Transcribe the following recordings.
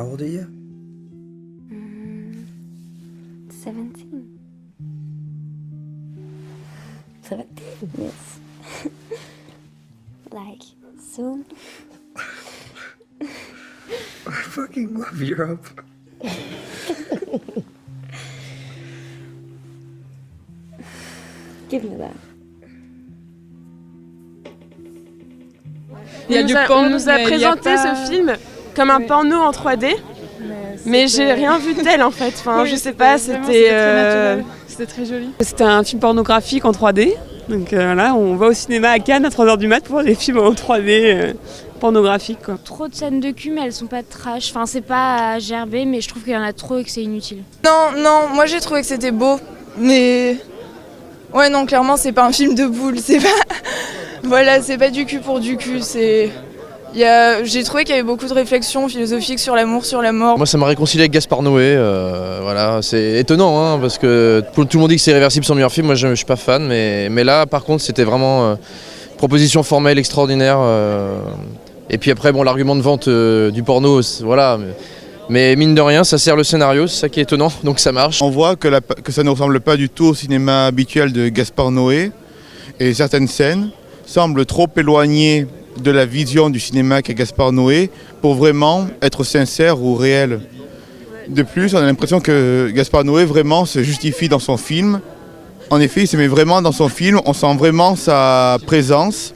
How old are you? 17. 17, yes. Like, soon. I fucking love Europe. Give me that. On nous a présenté ce film comme un porno en 3D, mais j'ai rien vu de tel en fait. Enfin, oui, je sais pas, c'était très joli. C'était un film pornographique en 3D. Donc voilà, on va au cinéma à Cannes à 3h du mat pour voir des films en 3D pornographiques, quoi. Trop de scènes de cul, mais elles sont pas trash. Enfin, c'est pas à gerber, mais je trouve qu'il y en a trop et que c'est inutile. Non, moi j'ai trouvé que c'était beau, mais... Ouais, non, clairement, c'est pas un film de boule, c'est pas... Voilà, c'est pas du cul pour du cul, c'est... J'ai trouvé qu'il y avait beaucoup de réflexions philosophiques sur l'amour, sur la mort. Moi ça m'a réconcilié avec Gaspard Noé, voilà, c'est étonnant hein, parce que tout le monde dit que c'est Irréversible son meilleur film, moi je suis pas fan, mais là par contre c'était vraiment une proposition formelle extraordinaire. Et puis après bon l'argument de vente du porno, voilà, mais mine de rien ça sert le scénario, c'est ça qui est étonnant, donc ça marche. On voit que ça ne ressemble pas du tout au cinéma habituel de Gaspard Noé et certaines scènes semblent trop éloignées de la vision du cinéma qu'a Gaspard Noé pour vraiment être sincère ou réel. De plus, on a l'impression que Gaspard Noé vraiment se justifie dans son film. En effet, il se met vraiment dans son film, on sent vraiment sa présence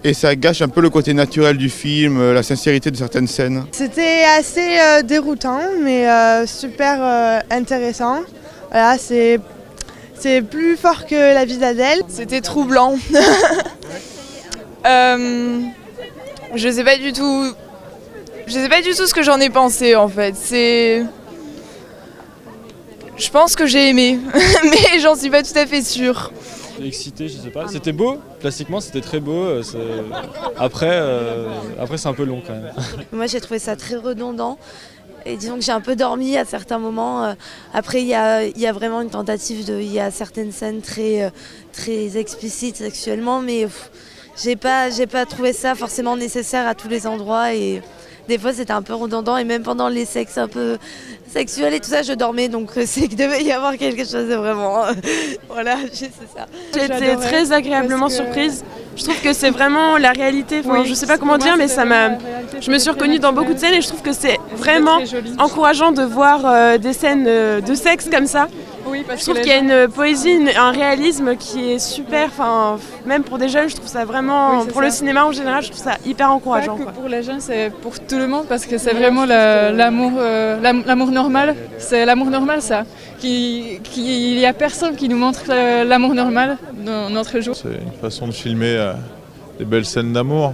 et ça gâche un peu le côté naturel du film, la sincérité de certaines scènes. C'était assez déroutant, mais super intéressant. Voilà, c'est plus fort que La vie d'Adèle. C'était troublant. Je sais pas du tout ce que j'en ai pensé en fait. Je pense que j'ai aimé, mais j'en suis pas tout à fait sûre. Excité, je sais pas. C'était beau, classiquement c'était très beau. Après c'est un peu long quand même. Moi j'ai trouvé ça très redondant. Et disons que j'ai un peu dormi à certains moments. Après il y a vraiment une tentative il y a certaines scènes très explicites sexuellement, mais j'ai pas trouvé ça forcément nécessaire à tous les endroits et des fois c'était un peu redondant et même pendant les sexes un peu sexuels et tout ça je dormais, donc c'est qu'il devait y avoir quelque chose de vraiment voilà, c'est ça. J'ai été très agréablement surprise. Je trouve que c'est vraiment la réalité, enfin, je sais pas comment dire, mais je me suis reconnue dans beaucoup de scènes et je trouve que c'est vraiment encourageant de voir des scènes de sexe comme ça. Oui, je trouve qu'il y a une poésie, un réalisme qui est super, enfin, même pour des jeunes, je trouve ça vraiment, pour le cinéma en général, je trouve ça hyper encourageant. Pas que pour les jeunes, c'est pour tout le monde parce que c'est vraiment l'amour normal. C'est l'amour normal, ça. Il n'y a personne qui nous montre l'amour normal dans notre jour. C'est une façon de filmer des belles scènes d'amour.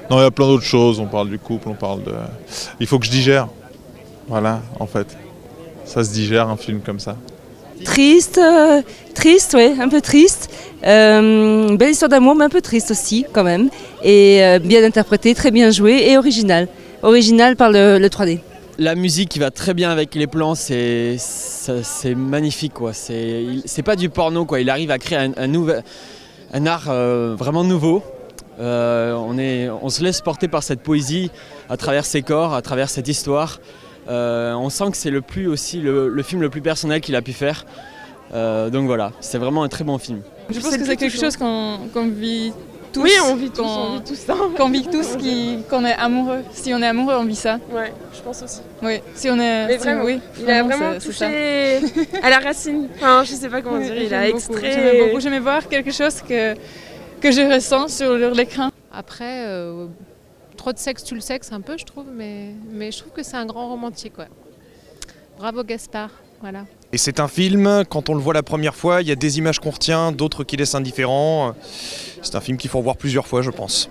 Non, il y a plein d'autres choses. On parle du couple, on parle de... Il faut que je digère. Voilà, en fait. Ça se digère un film comme ça. Triste, ouais, un peu triste. Belle histoire d'amour, mais un peu triste aussi quand même. Et bien interprété, très bien joué et original. Original par le 3D. La musique qui va très bien avec les plans, c'est magnifique, quoi. C'est pas du porno, quoi. Il arrive à créer un art vraiment nouveau. On se laisse porter par cette poésie à travers ses corps, à travers cette histoire. On sent que c'est le film le plus personnel qu'il a pu faire. Donc voilà, c'est vraiment un très bon film. Je pense que c'est quelque chose qu'on vit tous. Oui, on vit tous ça. Qu'on vit tous, qu'on est amoureux. Si on est amoureux, on vit ça. Ouais, je pense aussi. Oui, si on est... Mais vraiment, oui, il a vraiment touché à la racine. Enfin, je sais pas comment dire, il a extrait... J'aimais voir quelque chose que je ressens sur l'écran. Après, trop de sexe tue le sexe un peu, je trouve, mais je trouve que c'est un grand romantique, ouais. Bravo Gaspard, voilà. Et c'est un film, quand on le voit la première fois, il y a des images qu'on retient, d'autres qui laissent indifférents. C'est un film qu'il faut revoir plusieurs fois, je pense.